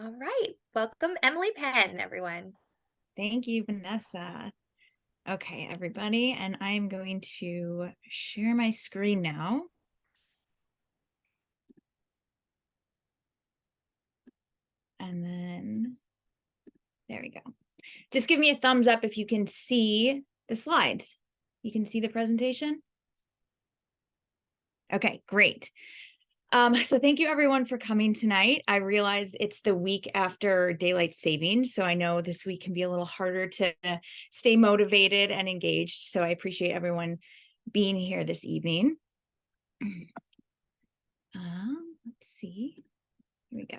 All right. Welcome, Emily Penn, everyone. Thank you, Vanessa. Okay, everybody, and I'm going to share my screen now. And then there we go. Just give me a thumbs up if you can see the slides. You can see the presentation? Okay, great. So thank you everyone for coming tonight. I realize it's the week after daylight savings, so I know this week can be a little harder to stay motivated and engaged. So I appreciate everyone being here this evening. Let's see. Here we go.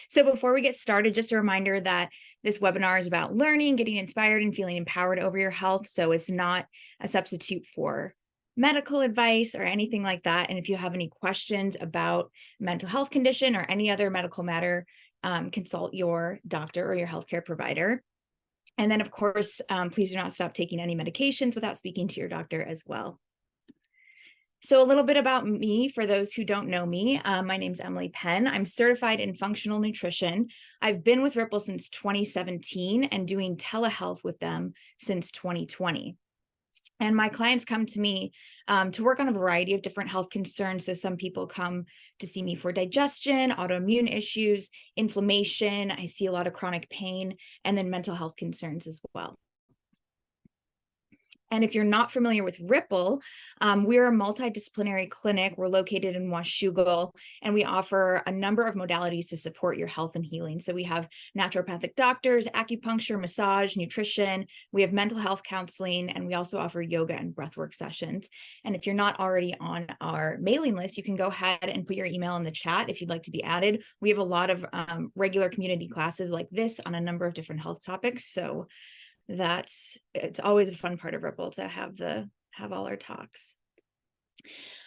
So before we get started, just a reminder that this webinar is about learning, getting inspired, and feeling empowered over your health. So it's not a substitute for medical advice or anything like that. And if you have any questions about mental health condition or any other medical matter, consult your doctor or your healthcare provider. And then, of course, please do not stop taking any medications without speaking to your doctor as well. So a little bit about me for those who don't know me. My name's Emily Penn. I'm certified in functional nutrition. I've been with Ripple since 2017 and doing telehealth with them since 2020. And my clients come to me to work on a variety of different health concerns. So some people come to see me for digestion, autoimmune issues, inflammation. I see a lot of chronic pain, and then mental health concerns as well. And if you're not familiar with Ripple, we're a multidisciplinary clinic. We're located in Washougal, and we offer a number of modalities to support your health and healing. So we have naturopathic doctors, acupuncture, massage, nutrition. We have mental health counseling, and we also offer yoga and breathwork sessions. And if you're not already on our mailing list, you can go ahead and put your email in the chat if you'd like to be added. We have a lot of regular community classes like this on a number of different health topics. So it's always a fun part of Ripple to have all our talks.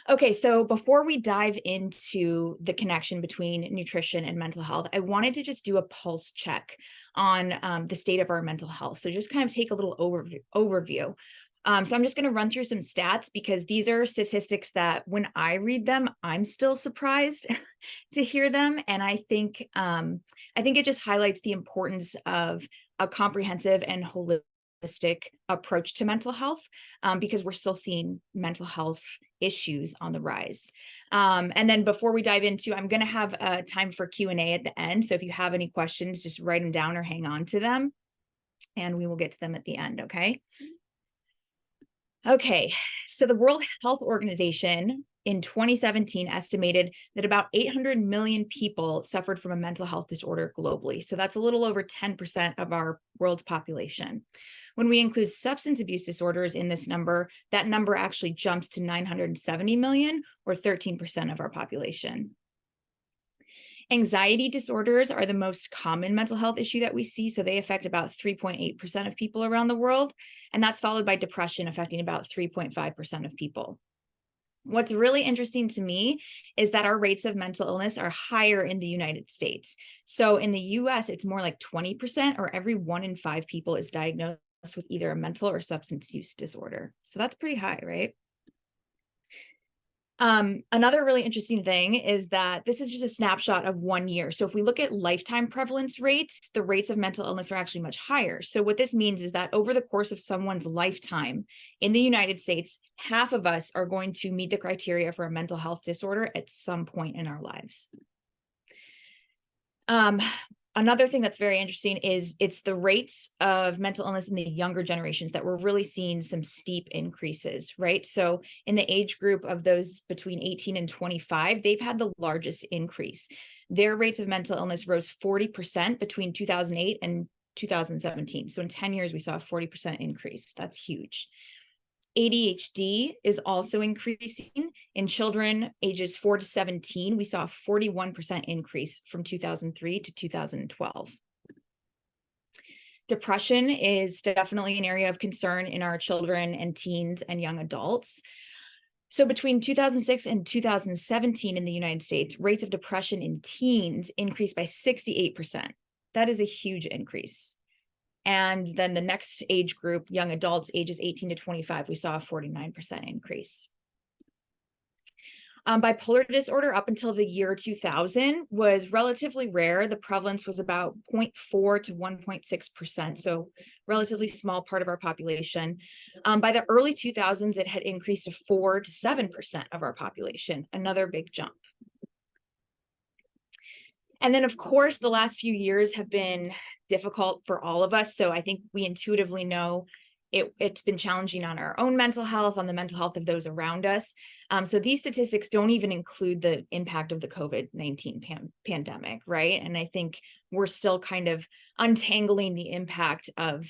Okay, so before we dive into the connection between nutrition and mental health, I wanted to just do a pulse check on the state of our mental health. So just kind of take a little overview. So I'm just going to run through some stats because these are statistics that when I read them, I'm still surprised to hear them. And I think it just highlights the importance of a comprehensive and holistic approach to mental health because we're still seeing mental health issues on the rise. And then before we dive into, I'm going to have time for Q&A at the end. So if you have any questions, just write them down or hang on to them, and we will get to them at the end, okay? Okay, so the World Health Organization in 2017 estimated that about 800 million people suffered from a mental health disorder globally. So that's a little over 10% of our world's population. When we include substance abuse disorders in this number, that number actually jumps to 970 million, or 13% of our population. Anxiety disorders are the most common mental health issue that we see. So they affect about 3.8% of people around the world. And that's followed by depression affecting about 3.5% of people. What's really interesting to me is that our rates of mental illness are higher in the United States. So in the US, it's more like 20%, or every 1 in 5 people is diagnosed with either a mental or substance use disorder. So that's pretty high, right? Another really interesting thing is that this is just a snapshot of 1 year. So if we look at lifetime prevalence rates, the rates of mental illness are actually much higher. So what this means is that over the course of someone's lifetime in the United States, half of us are going to meet the criteria for a mental health disorder at some point in our lives. Another thing that's very interesting is it's the rates of mental illness in the younger generations that we're really seeing some steep increases, right? So in the age group of those between 18 and 25, they've had the largest increase. Their rates of mental illness rose 40% between 2008 and 2017. So in 10 years, we saw a 40% increase. That's huge. ADHD is also increasing in children ages 4 to 17. We saw a 41% increase from 2003 to 2012. Depression is definitely an area of concern in our children and teens and young adults. So between 2006 and 2017 in the United States, rates of depression in teens increased by 68%. That is a huge increase. And then the next age group, young adults, ages 18 to 25, we saw a 49% increase. Bipolar disorder up until the year 2000 was relatively rare. The prevalence was about 0.4 to 1.6%, so relatively small part of our population. By the early 2000s, it had increased to 4 to 7% of our population, another big jump. And then, of course, the last few years have been difficult for all of us. So I think we intuitively know it's been challenging on our own mental health, on the mental health of those around us. So these statistics don't even include the impact of the COVID-19 pandemic, right? And I think we're still kind of untangling the impact of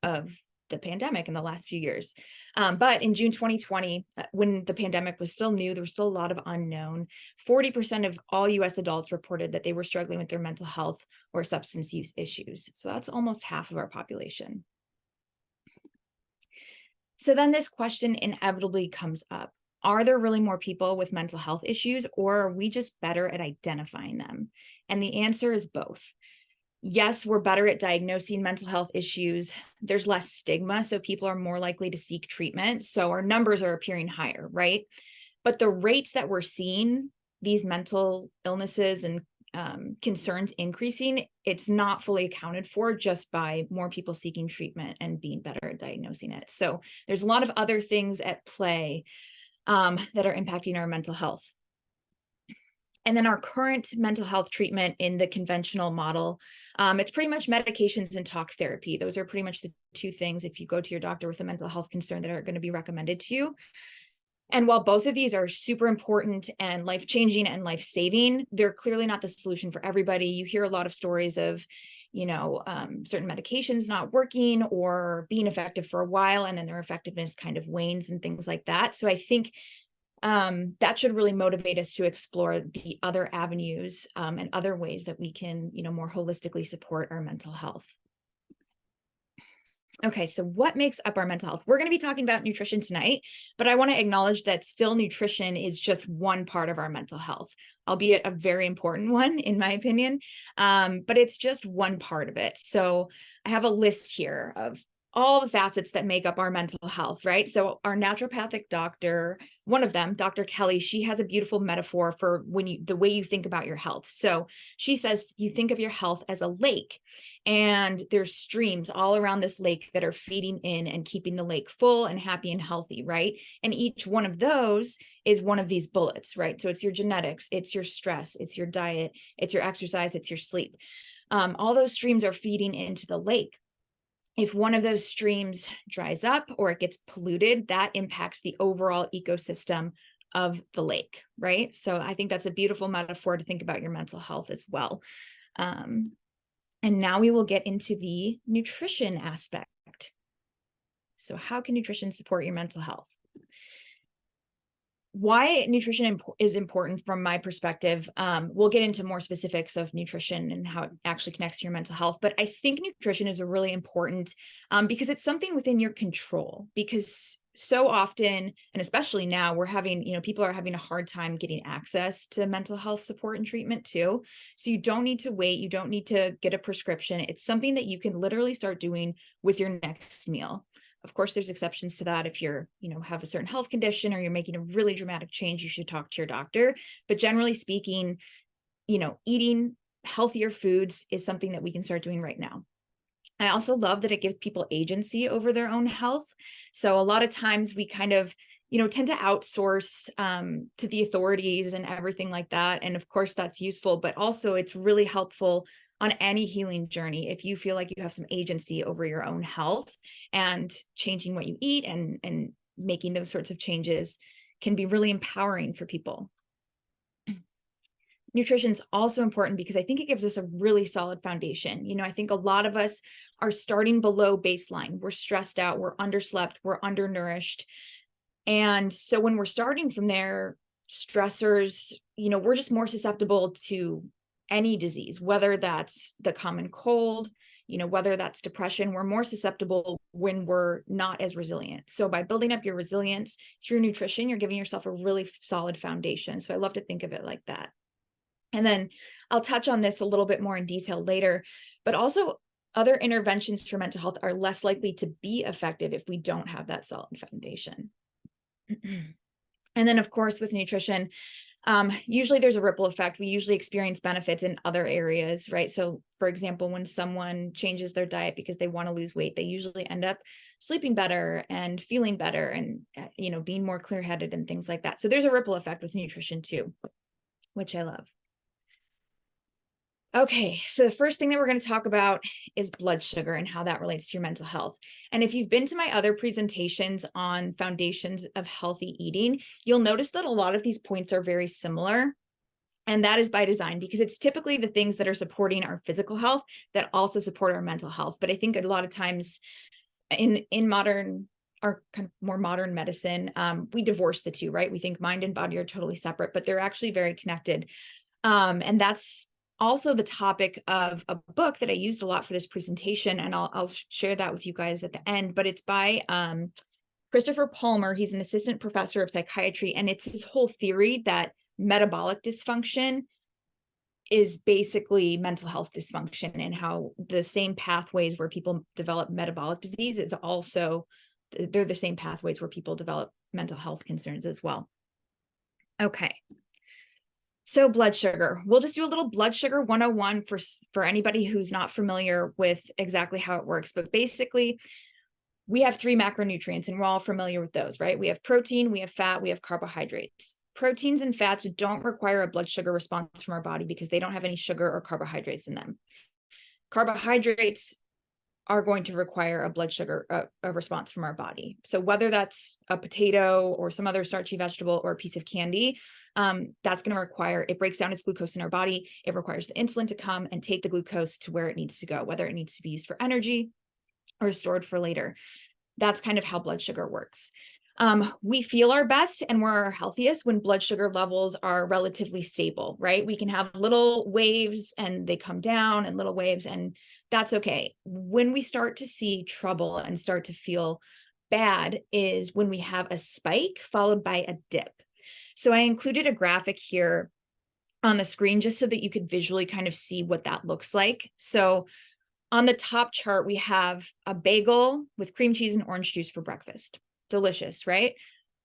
the pandemic in the last few years. But in June 2020, when the pandemic was still new, there was still a lot of unknown. 40% of all US adults reported that they were struggling with their mental health or substance use issues. So that's almost half of our population. So then this question inevitably comes up. Are there really more people with mental health issues, or are we just better at identifying them? And the answer is both. Yes, we're better at diagnosing mental health issues. There's less stigma, so people are more likely to seek treatment. So our numbers are appearing higher, right? But the rates that we're seeing these mental illnesses and concerns increasing, it's not fully accounted for just by more people seeking treatment and being better at diagnosing it. So there's a lot of other things at play that are impacting our mental health. And then our current mental health treatment in the conventional model, it's pretty much medications and talk therapy. Those are pretty much the two things, if you go to your doctor with a mental health concern, that are going to be recommended to you. And while both of these are super important and life-changing and life-saving, they're clearly not the solution for everybody. You hear a lot of stories of, certain medications not working or being effective for a while, and then their effectiveness kind of wanes and things like that. So I think that should really motivate us to explore the other avenues and other ways that we can, more holistically support our mental health. Okay, so what makes up our mental health? We're going to be talking about nutrition tonight, but I want to acknowledge that still nutrition is just one part of our mental health, albeit a very important one, in my opinion, but it's just one part of it. So I have a list here of all the facets that make up our mental health, right? So our naturopathic doctor, one of them, Dr. Kelly, she has a beautiful metaphor for the way you think about your health. So she says, you think of your health as a lake, and there's streams all around this lake that are feeding in and keeping the lake full and happy and healthy, right? And each one of those is one of these bullets, right? So it's your genetics, it's your stress, it's your diet, it's your exercise, it's your sleep. All those streams are feeding into the lake. If one of those streams dries up or it gets polluted, that impacts the overall ecosystem of the lake, right? So I think that's a beautiful metaphor to think about your mental health as well. And now we will get into the nutrition aspect. So how can nutrition support your mental health? Why nutrition is important from my perspective. We'll get into more specifics of nutrition and how it actually connects to your mental health. But I think nutrition is a really important because it's something within your control. Because so often, and especially now, we're having, people are having a hard time getting access to mental health support and treatment too. So you don't need to wait. You don't need to get a prescription. It's something that you can literally start doing with your next meal. Of course, there's exceptions to that. If you're, have a certain health condition or you're making a really dramatic change, you should talk to your doctor. But generally speaking, eating healthier foods is something that we can start doing right now. I also love that it gives people agency over their own health. So a lot of times we kind of, tend to outsource to the authorities and everything like that. And of course, that's useful, but also it's really helpful on any healing journey if you feel like you have some agency over your own health, and changing what you eat and making those sorts of changes can be really empowering for people. Nutrition is also important because I think it gives us a really solid foundation. I think a lot of us are starting below baseline. We're stressed out, we're underslept, we're undernourished. And so when we're starting from there, stressors, we're just more susceptible to any disease, whether that's the common cold, whether that's depression. We're more susceptible when we're not as resilient. So by building up your resilience through nutrition, you're giving yourself a really solid foundation. So I love to think of it like that. And then I'll touch on this a little bit more in detail later, but also other interventions for mental health are less likely to be effective if we don't have that solid foundation. And then, of course, with nutrition, usually there's a ripple effect. We usually experience benefits in other areas, right? So for example, when someone changes their diet because they want to lose weight, they usually end up sleeping better and feeling better and, being more clear-headed and things like that. So there's a ripple effect with nutrition too, which I love. Okay, so the first thing that we're going to talk about is blood sugar and how that relates to your mental health. And if you've been to my other presentations on foundations of healthy eating, you'll notice that a lot of these points are very similar. And that is by design, because it's typically the things that are supporting our physical health that also support our mental health. But I think a lot of times in our kind of more modern medicine, we divorce the two, right? We think mind and body are totally separate, but they're actually very connected. And that's also the topic of a book that I used a lot for this presentation, and I'll share that with you guys at the end, but it's by Christopher Palmer. He's an assistant professor of psychiatry, and it's his whole theory that metabolic dysfunction is basically mental health dysfunction, and how the same pathways where people develop metabolic disease is also, they're the same pathways where people develop mental health concerns as well. Okay. So blood sugar, we'll just do a little blood sugar 101 for anybody who's not familiar with exactly how it works. But basically, we have 3 macronutrients, and we're all familiar with those, right? We have protein, we have fat, we have carbohydrates. Proteins and fats don't require a blood sugar response from our body because they don't have any sugar or carbohydrates in them. Carbohydrates are going to require a blood sugar a response from our body. So whether that's a potato or some other starchy vegetable or a piece of candy, that's going to require, it breaks down its glucose in our body. It requires the insulin to come and take the glucose to where it needs to go, whether it needs to be used for energy or stored for later. That's kind of how blood sugar works. We feel our best and we're our healthiest when blood sugar levels are relatively stable, right? We can have little waves and they come down, and little waves, and that's okay. When we start to see trouble and start to feel bad is when we have a spike followed by a dip. So I included a graphic here on the screen just so that you could visually kind of see what that looks like. So on the top chart, we have a bagel with cream cheese and orange juice for breakfast. Delicious, right?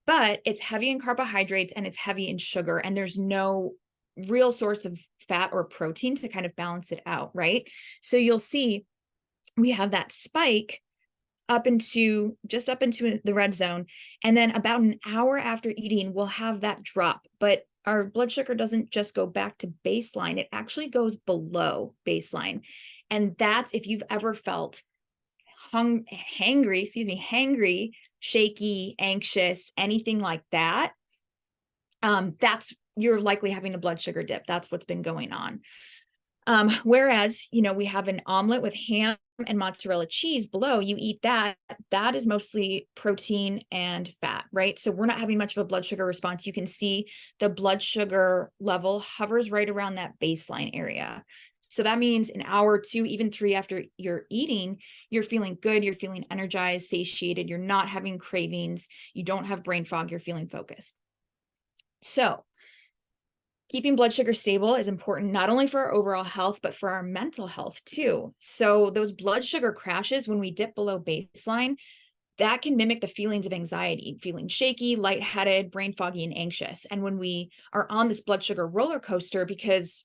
But it's heavy in carbohydrates and it's heavy in sugar, and there's no real source of fat or protein to kind of balance it out, right? So you'll see we have that spike just up into the red zone. And then about an hour after eating, we'll have that drop. But our blood sugar doesn't just go back to baseline, it actually goes below baseline. And that's if you've ever felt hangry, shaky, anxious, anything like that, you're likely having a blood sugar dip. That's what's been going on. Whereas, we have an omelet with ham and mozzarella cheese below, you eat that is mostly protein and fat, right? So we're not having much of a blood sugar response. You can see the blood sugar level hovers right around that baseline area. So that means an hour, 2, even 3 after you're eating, you're feeling good, you're feeling energized, satiated, you're not having cravings, you don't have brain fog, you're feeling focused. So keeping blood sugar stable is important not only for our overall health, but for our mental health too. So those blood sugar crashes, when we dip below baseline, that can mimic the feelings of anxiety, feeling shaky, lightheaded, brain foggy, and anxious. And when we are on this blood sugar roller coaster, because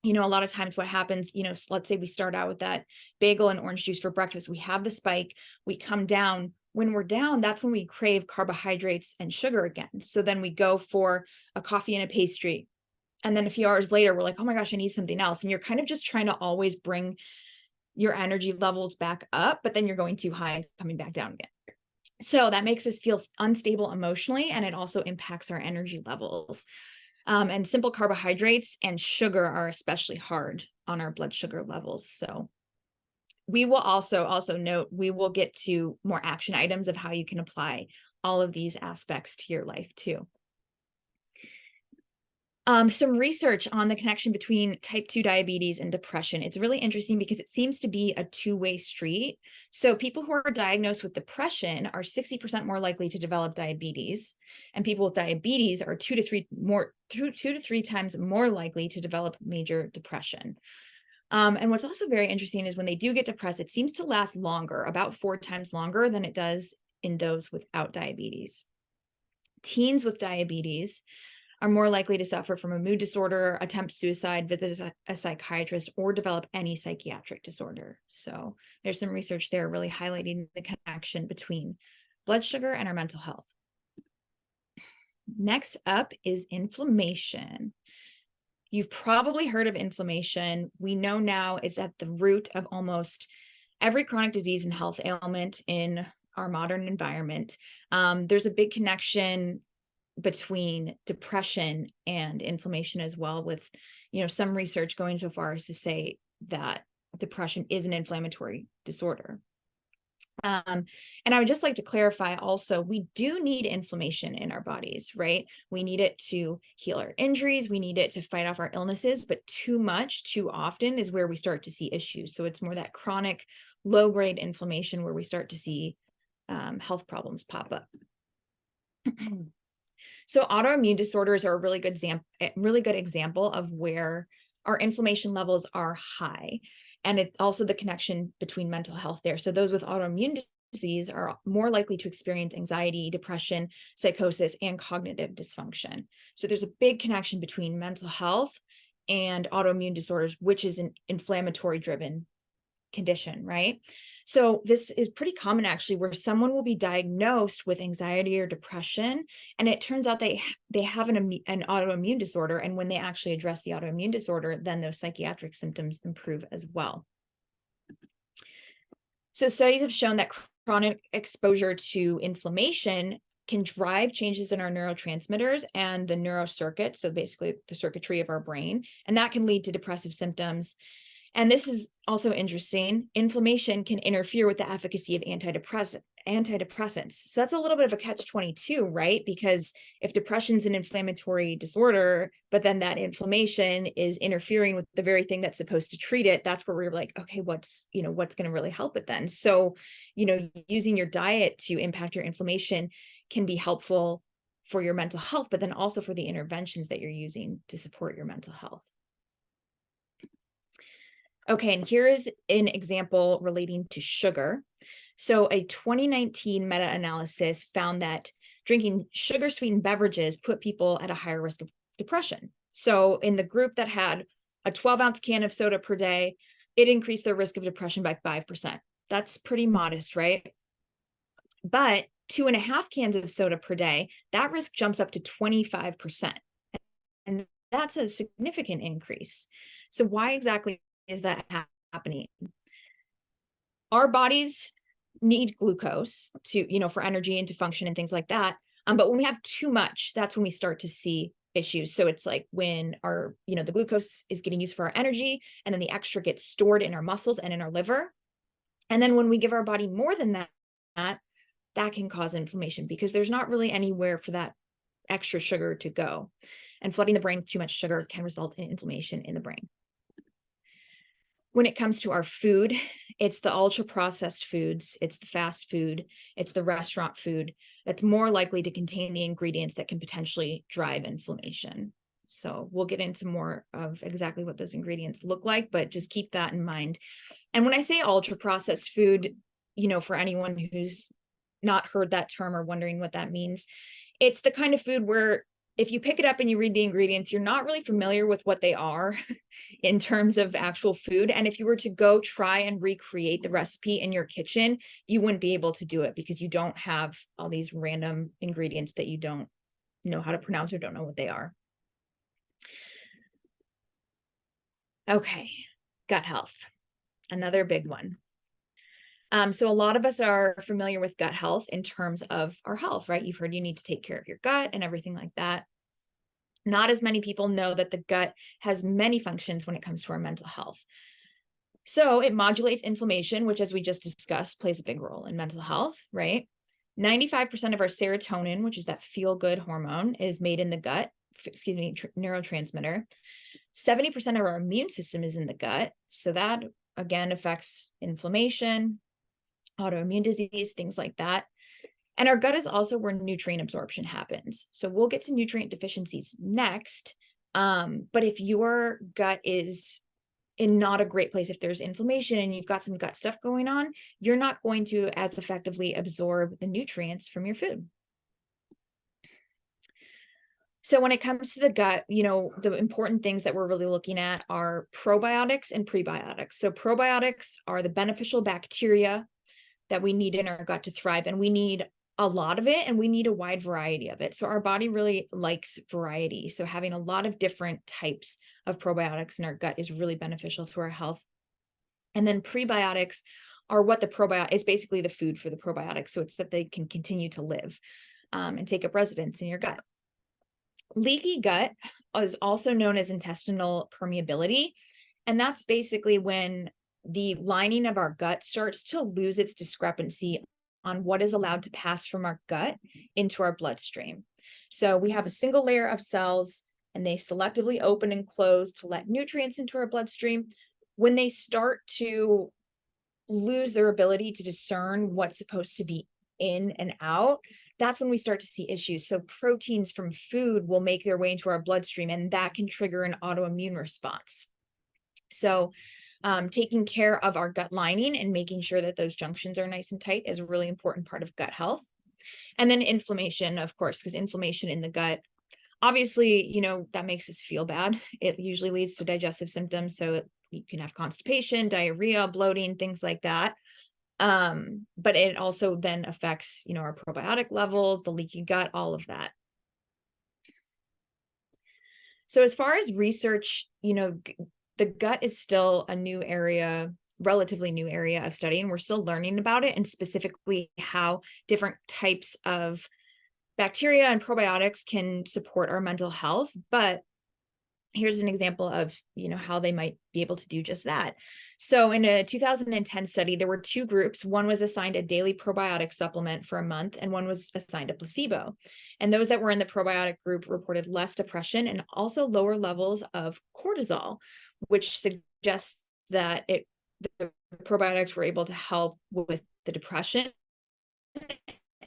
a lot of times what happens, let's say we start out with that bagel and orange juice for breakfast, we have the spike, we come down. When we're down, that's when we crave carbohydrates and sugar again. So then we go for a coffee and a pastry. And then a few hours later, we're like, oh my gosh, I need something else. And you're kind of just trying to always bring your energy levels back up, but then you're going too high and coming back down again. So that makes us feel unstable emotionally, and it also impacts our energy levels. And simple carbohydrates and sugar are especially hard on our blood sugar levels. So we will also note, we will get to more action items of how you can apply all of these aspects to your life too. Some research on the connection between type 2 diabetes and depression. It's really interesting because it seems to be a two-way street. So people who are diagnosed with depression are 60% more likely to develop diabetes, and people with diabetes are 2 to 3 times more likely to develop major depression. And what's also very interesting is when they do get depressed, it seems to last longer, about 4 times longer than it does in those without diabetes. Teens with diabetes are more likely to suffer from a mood disorder, attempt suicide, visit a psychiatrist, or develop any psychiatric disorder. So there's some research there really highlighting the connection between blood sugar and our mental health. Next up is inflammation. You've probably heard of inflammation. We know now it's at the root of almost every chronic disease and health ailment in our modern environment. There's a big connection between depression and inflammation as well, with some research going so far as to say that depression is an inflammatory disorder. And I would just like to clarify also, we do need inflammation in our bodies, right? We need it to heal our injuries. We need it to fight off our illnesses, but too much, too often is where we start to see issues. So it's more that chronic low-grade inflammation where we start to see health problems pop up. So autoimmune disorders are a really good example of where our inflammation levels are high. And it's also the connection between mental health there. So those with autoimmune disease are more likely to experience anxiety, depression, psychosis, and cognitive dysfunction. So there's a big connection between mental health and autoimmune disorders, which is an inflammatory driven condition, right? So this is pretty common actually, where someone will be diagnosed with anxiety or depression, and it turns out they have an autoimmune disorder. And when they actually address the autoimmune disorder, then those psychiatric symptoms improve as well. So studies have shown that chronic exposure to inflammation can drive changes in our neurotransmitters and the neurocircuit, so basically the circuitry of our brain, and that can lead to depressive symptoms. And this is also interesting. Inflammation can interfere with the efficacy of antidepressants. So that's a little bit of a catch-22, right? Because if depression is an inflammatory disorder, but then that inflammation is interfering with the very thing that's supposed to treat it, that's where we're like, okay, what's going to really help it then? So, using your diet to impact your inflammation can be helpful for your mental health, but then also for the interventions that you're using to support your mental health. Okay, and here is an example relating to sugar. So a 2019 meta-analysis found that drinking sugar-sweetened beverages put people at a higher risk of depression. So in the group that had a 12-ounce can of soda per day, it increased their risk of depression by 5%. That's pretty modest, right? But 2.5 cans of soda per day, that risk jumps up to 25%. And that's a significant increase. So why exactly is that happening? Our bodies need glucose to, for energy and to function and things like that. But when we have too much, that's when we start to see issues. So it's like when our, the glucose is getting used for our energy, and then the extra gets stored in our muscles and in our liver. And then when we give our body more than that can cause inflammation, because there's not really anywhere for that extra sugar to go. And flooding the brain with too much sugar can result in inflammation in the brain. When it comes to our food, it's the ultra processed foods, it's the fast food, it's the restaurant food that's more likely to contain the ingredients that can potentially drive inflammation. So we'll get into more of exactly what those ingredients look like, but just keep that in mind. And when I say ultra processed food, for anyone who's not heard that term or wondering what that means, it's the kind of food where if you pick it up and you read the ingredients, you're not really familiar with what they are in terms of actual food. And if you were to go try and recreate the recipe in your kitchen, you wouldn't be able to do it because you don't have all these random ingredients that you don't know how to pronounce or don't know what they are. Okay, gut health, another big one. So a lot of us are familiar with gut health in terms of our health, right? You've heard you need to take care of your gut and everything like that. Not as many people know that the gut has many functions when it comes to our mental health. So it modulates inflammation, which, as we just discussed, plays a big role in mental health, right? 95% of our serotonin, which is that feel-good hormone, is made in the gut, neurotransmitter. 70% of our immune system is in the gut. So that, again, affects inflammation, autoimmune disease, things like that. And our gut is also where nutrient absorption happens. So we'll get to nutrient deficiencies next. But if your gut is in not a great place, if there's inflammation and you've got some gut stuff going on, you're not going to as effectively absorb the nutrients from your food. So when it comes to the gut, the important things that we're really looking at are probiotics and prebiotics. So probiotics are the beneficial bacteria that we need in our gut to thrive, and we need a lot of it, and we need a wide variety of it. So our body really likes variety. So having a lot of different types of probiotics in our gut is really beneficial to our health. And then prebiotics are what the probiotic is, basically the food for the probiotics. So it's that they can continue to live and take up residence in your gut. Leaky gut is also known as intestinal permeability. And that's basically when the lining of our gut starts to lose its discrepancy on what is allowed to pass from our gut into our bloodstream. So we have a single layer of cells, and they selectively open and close to let nutrients into our bloodstream. When they start to lose their ability to discern what's supposed to be in and out, that's when we start to see issues. So proteins from food will make their way into our bloodstream, and that can trigger an autoimmune response. So taking care of our gut lining and making sure that those junctions are nice and tight is a really important part of gut health. And then inflammation, of course, because inflammation in the gut, obviously, that makes us feel bad. It usually leads to digestive symptoms. So you can have constipation, diarrhea, bloating, things like that. But it also then affects, our probiotic levels, the leaky gut, all of that. So as far as research, the gut is still a new area, relatively new area of study, and we're still learning about it, and specifically how different types of bacteria and probiotics can support our mental health. But here's an example of, how they might be able to do just that. So in a 2010 study, there were two groups. One was assigned a daily probiotic supplement for a month, and one was assigned a placebo. And those that were in the probiotic group reported less depression and also lower levels of cortisol, which suggests that the probiotics were able to help with the depression.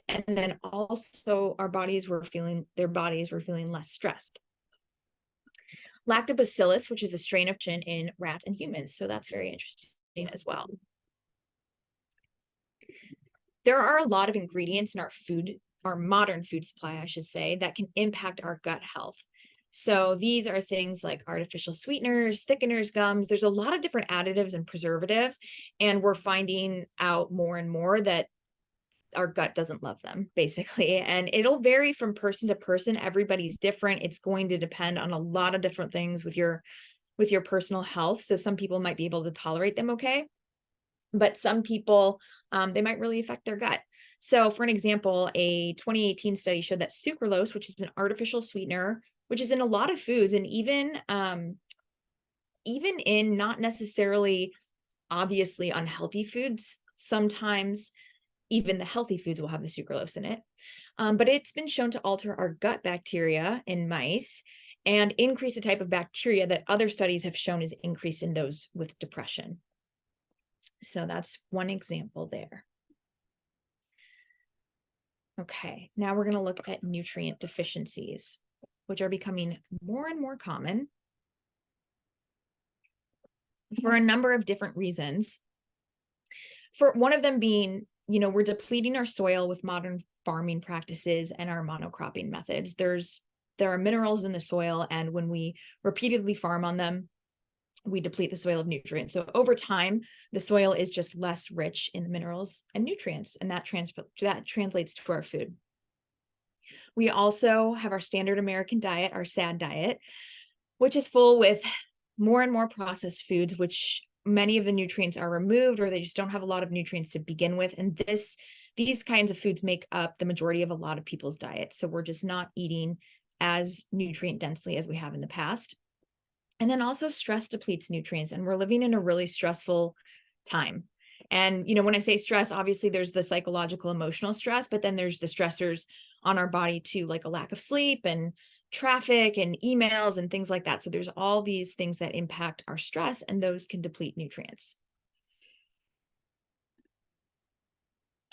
And then also their bodies were feeling less stressed. Lactobacillus, which is a strain of chin in rats and humans. So that's very interesting as well. There are a lot of ingredients in our modern food supply, I should say, that can impact our gut health. So these are things like artificial sweeteners, thickeners, gums. There's a lot of different additives and preservatives, and we're finding out more and more that our gut doesn't love them, basically. And it'll vary from person to person. Everybody's different. It's going to depend on a lot of different things with your personal health. So some people might be able to tolerate them okay, but some people, they might really affect their gut. So for an example, a 2018 study showed that sucralose, which is an artificial sweetener, which is in a lot of foods, and even in not necessarily obviously unhealthy foods, sometimes even the healthy foods will have the sucralose in it. But it's been shown to alter our gut bacteria in mice and increase a type of bacteria that other studies have shown is increased in those with depression. So that's one example there. Okay, now we're going to look at nutrient deficiencies, which are becoming more and more common for a number of different reasons. For one of them being, we're depleting our soil with modern farming practices and our monocropping methods. There are minerals in the soil, and when we repeatedly farm on them, we deplete the soil of nutrients. So over time, the soil is just less rich in minerals and nutrients, and that translates to our food. We also have our standard American diet, our SAD diet, which is full with more and more processed foods, which many of the nutrients are removed, or they just don't have a lot of nutrients to begin with. And these kinds of foods make up the majority of a lot of people's diets. So we're just not eating as nutrient densely as we have in the past. And then also stress depletes nutrients, and we're living in a really stressful time. And, when I say stress, obviously there's the psychological, emotional stress, but then there's the stressors on our body too, like a lack of sleep and traffic and emails and things like that. So there's all these things that impact our stress, and those can deplete nutrients.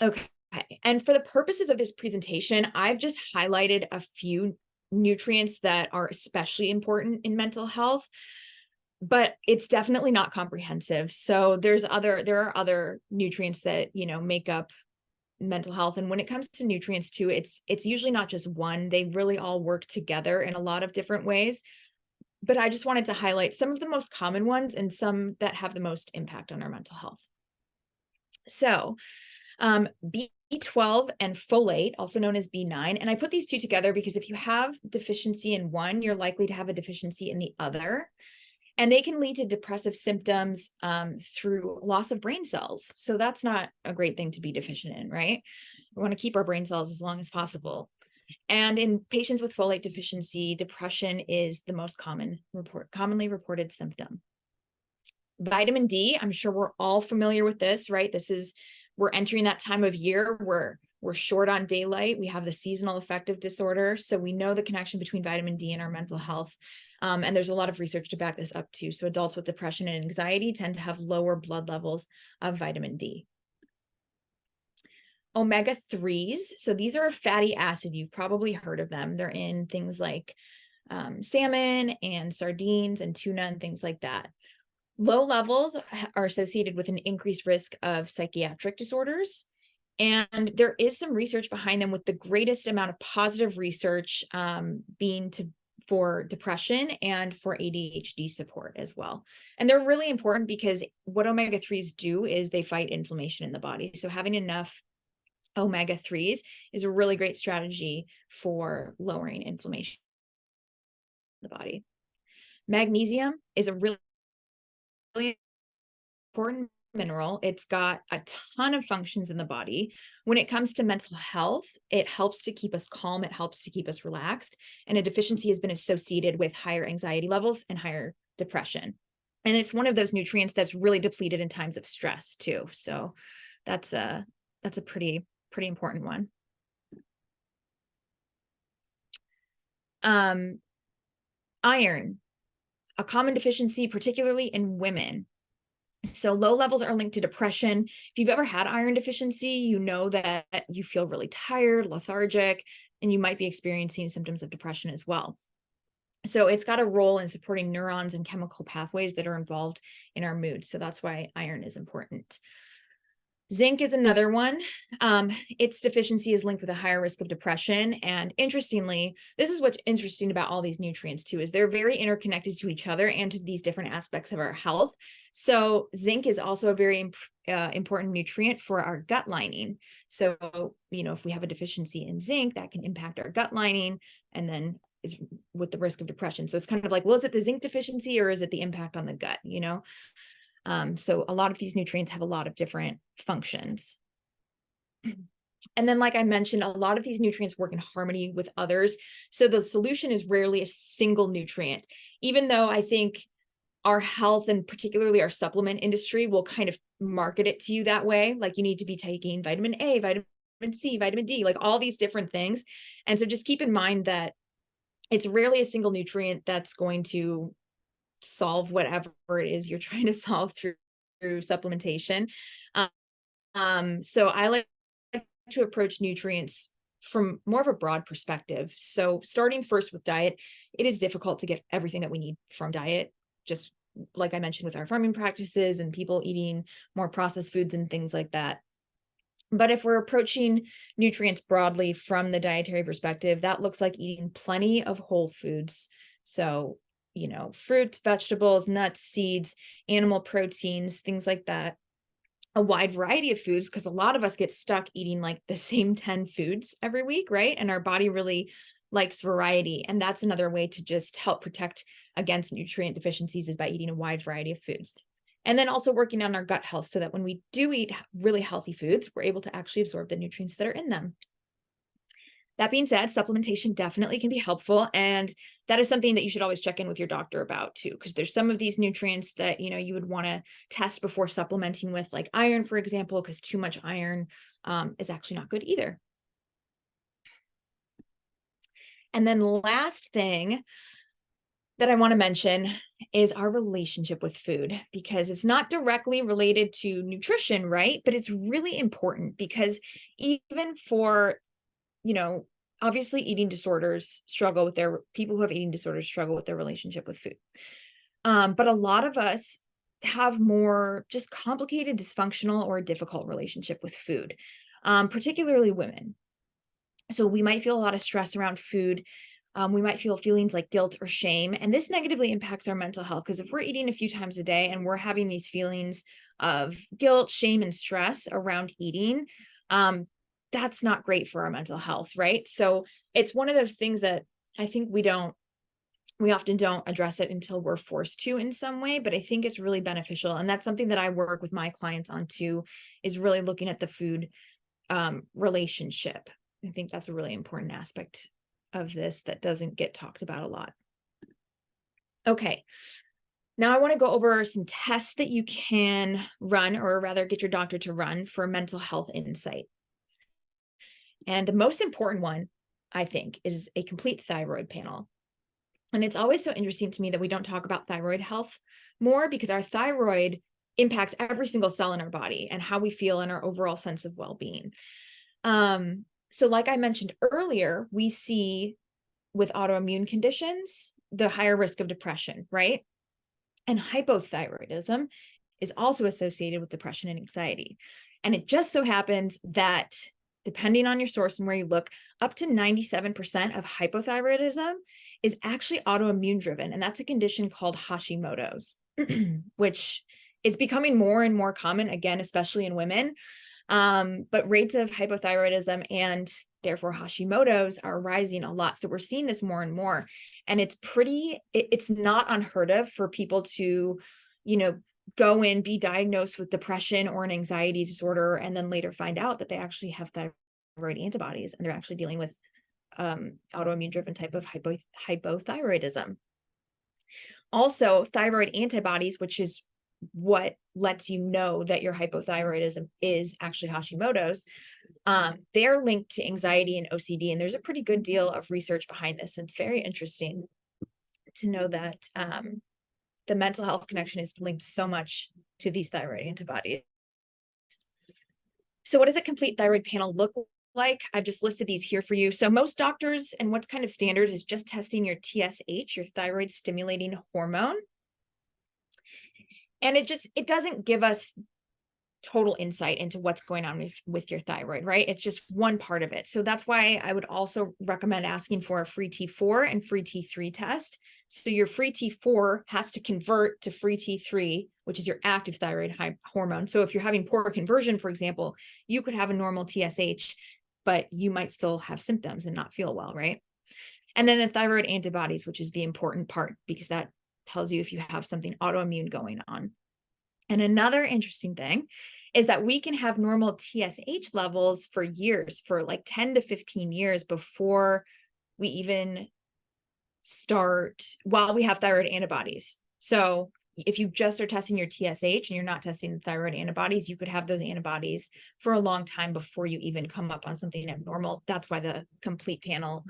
Okay. And for the purposes of this presentation, I've just highlighted a few nutrients that are especially important in mental health, but it's definitely not comprehensive. So there are other nutrients that, make up mental health. And when it comes to nutrients too, it's usually not just one. They really all work together in a lot of different ways. But I just wanted to highlight some of the most common ones and some that have the most impact on our mental health. So B12 and folate, also known as B9. And I put these two together because if you have deficiency in one, you're likely to have a deficiency in the other. And they can lead to depressive symptoms through loss of brain cells. So that's not a great thing to be deficient in, right? We want to keep our brain cells as long as possible. And in patients with folate deficiency, depression is the most commonly reported symptom. Vitamin D, I'm sure we're all familiar with this, right? We're entering that time of year where we're short on daylight. We have the seasonal affective disorder. So we know the connection between vitamin D and our mental health. And there's a lot of research to back this up too. So adults with depression and anxiety tend to have lower blood levels of vitamin D. Omega-3s. So these are a fatty acid. You've probably heard of them. They're in things like salmon and sardines and tuna and things like that. Low levels are associated with an increased risk of psychiatric disorders. And there is some research behind them, with the greatest amount of positive research being for depression and for ADHD support as well. And they're really important because what omega-3s do is they fight inflammation in the body. So having enough omega-3s is a really great strategy for lowering inflammation in the body. Magnesium is a really important mineral. It's got a ton of functions in the body. When it comes to mental health, it helps to keep us calm. It helps to keep us relaxed. And a deficiency has been associated with higher anxiety levels and higher depression. And it's one of those nutrients that's really depleted in times of stress too. So that's a pretty important one. Iron, a common deficiency, particularly in women. So low levels are linked to depression. If you've ever had iron deficiency, you know that you feel really tired, lethargic, and you might be experiencing symptoms of depression as well. So it's got a role in supporting neurons and chemical pathways that are involved in our mood. So that's why iron is important. Zinc is another one. Its deficiency is linked with a higher risk of depression. And interestingly, this is what's interesting about all these nutrients too, is they're very interconnected to each other and to these different aspects of our health. So zinc is also a very important nutrient for our gut lining. So, if we have a deficiency in zinc, that can impact our gut lining and then is with the risk of depression. So it's kind of like, well, is it the zinc deficiency or is it the impact on the gut, So a lot of these nutrients have a lot of different functions. And then, like I mentioned, a lot of these nutrients work in harmony with others. So the solution is rarely a single nutrient, even though I think our health and particularly our supplement industry will kind of market it to you that way. Like you need to be taking vitamin A, vitamin C, vitamin D, like all these different things. And so just keep in mind that it's rarely a single nutrient that's going to solve whatever it is you're trying to solve through supplementation. So I like to approach nutrients from more of a broad perspective. So starting first with diet, it is difficult to get everything that we need from diet, just like I mentioned with our farming practices and people eating more processed foods and things like that. But if we're approaching nutrients broadly from the dietary perspective, that looks like eating plenty of whole foods. So, fruits, vegetables, nuts, seeds, animal proteins, things like that. A wide variety of foods, because a lot of us get stuck eating like the same 10 foods every week, right? And our body really likes variety. And that's another way to just help protect against nutrient deficiencies, is by eating a wide variety of foods. And then also working on our gut health so that when we do eat really healthy foods, we're able to actually absorb the nutrients that are in them. That being said, supplementation definitely can be helpful. And that is something that you should always check in with your doctor about too, because there's some of these nutrients that, you would want to test before supplementing with, like iron, for example, because too much iron is actually not good either. And then last thing that I want to mention is our relationship with food, because it's not directly related to nutrition, right? But it's really important because even for obviously people who have eating disorders struggle with their relationship with food. But a lot of us have more just complicated, dysfunctional, or difficult relationship with food. particularly women. So we might feel a lot of stress around food. We might feel feelings like guilt or shame, and this negatively impacts our mental health, because if we're eating a few times a day and we're having these feelings of guilt, shame, and stress around eating, that's not great for our mental health, right? So it's one of those things that I think we often don't address it until we're forced to in some way, but I think it's really beneficial. And that's something that I work with my clients on too, is really looking at the food relationship. I think that's a really important aspect of this that doesn't get talked about a lot. Okay. Now I want to go over some tests that you can run, or rather get your doctor to run, for mental health insight. And the most important one, I think, is a complete thyroid panel. And it's always so interesting to me that we don't talk about thyroid health more, because our thyroid impacts every single cell in our body and how we feel and our overall sense of well-being. So like I mentioned earlier, we see with autoimmune conditions, the higher risk of depression, right? And hypothyroidism is also associated with depression and anxiety. And it just so happens that, depending on your source and where you look, up to 97% of hypothyroidism is actually autoimmune driven. And that's a condition called Hashimoto's, which is becoming more and more common, again, especially in women. But rates of hypothyroidism and therefore Hashimoto's are rising a lot. So we're seeing this more and more. And it's not unheard of for people to, go in, be diagnosed with depression or an anxiety disorder, and then later find out that they actually have thyroid antibodies and they're actually dealing with autoimmune driven type of hypothyroidism. Also, thyroid antibodies, which is what lets you know that your hypothyroidism is actually Hashimoto's, they're linked to anxiety and OCD. And there's a pretty good deal of research behind this. And it's very interesting to know that the mental health connection is linked so much to these thyroid antibodies. So what does a complete thyroid panel look like? I've just listed these here for you. So most doctors, and what's kind of standard, is just testing your TSH, your thyroid stimulating hormone. And it doesn't give us total insight into what's going on with your thyroid, right? It's just one part of it. So that's why I would also recommend asking for a free T4 and free T3 test. So your free T4 has to convert to free T3, which is your active thyroid hormone. So if you're having poor conversion, for example, you could have a normal TSH, but you might still have symptoms and not feel well, right? And then the thyroid antibodies, which is the important part, because that tells you if you have something autoimmune going on. And another interesting thing is that we can have normal TSH levels for years, for like 10 to 15 years before we even start, while we have thyroid antibodies. So if you just are testing your TSH and you're not testing the thyroid antibodies, you could have those antibodies for a long time before you even come up on something abnormal. That's why the complete panel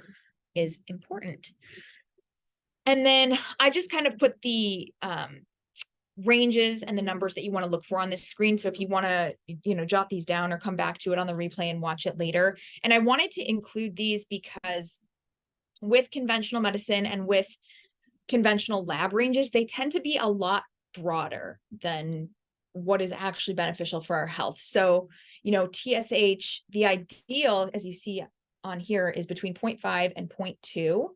is important. And then I just kind of put the ranges and the numbers that you want to look for on this screen. So if you want to, jot these down or come back to it on the replay and watch it later. And I wanted to include these because with conventional medicine and with conventional lab ranges, they tend to be a lot broader than what is actually beneficial for our health. So, TSH, the ideal, as you see on here, is between 0.5 and 0.2.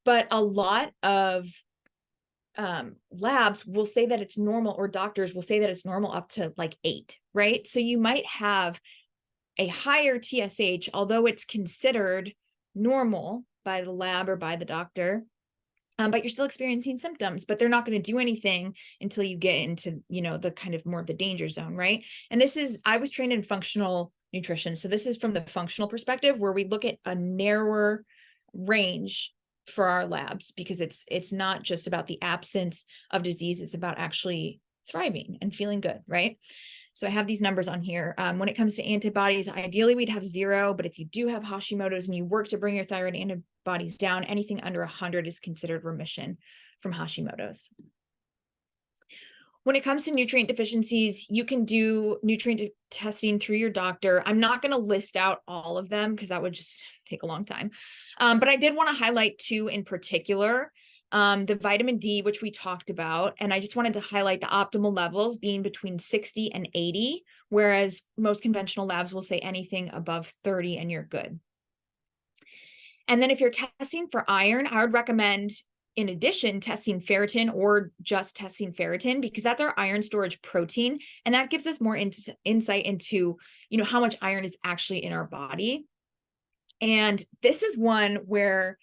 But a lot of labs will say that it's normal, or doctors will say that it's normal up to like 8, right? So you might have a higher TSH, although it's considered normal by the lab or by the doctor, but you're still experiencing symptoms, but they're not going to do anything until you get into, the kind of more of the danger zone, right? And I was trained in functional nutrition. So this is from the functional perspective, where we look at a narrower range for our labs, because it's not just about the absence of disease, it's about actually thriving and feeling good, right? So I have these numbers on here. When it comes to antibodies, ideally we'd have 0, but if you do have Hashimoto's and you work to bring your thyroid antibodies down, anything under 100 is considered remission from Hashimoto's. When it comes to nutrient deficiencies, you can do nutrient testing through your doctor. I'm not going to list out all of them because that would just take a long time. But I did want to highlight 2 in particular. The vitamin D, which we talked about, and I just wanted to highlight the optimal levels being between 60 and 80, whereas most conventional labs will say anything above 30 and you're good. And then if you're testing for iron, I would recommend, in addition, testing ferritin or just testing ferritin, because that's our iron storage protein. And that gives us more insight into, how much iron is actually in our body. And this is one where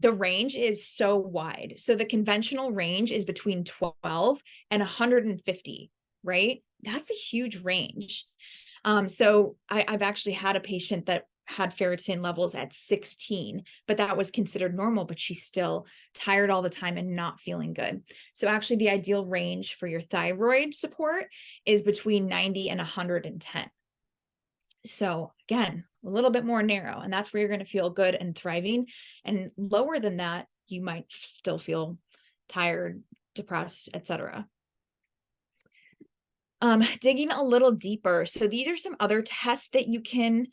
the range is so wide. So the conventional range is between 12 and 150, right? That's a huge range. So I've actually had a patient that had ferritin levels at 16, but that was considered normal, but she's still tired all the time and not feeling good. So actually the ideal range for your thyroid support is between 90 and 110. So again, a little bit more narrow, and that's where you're going to feel good and thriving. And lower than that, you might still feel tired, depressed, etc. Digging a little deeper. So these are some other tests that you can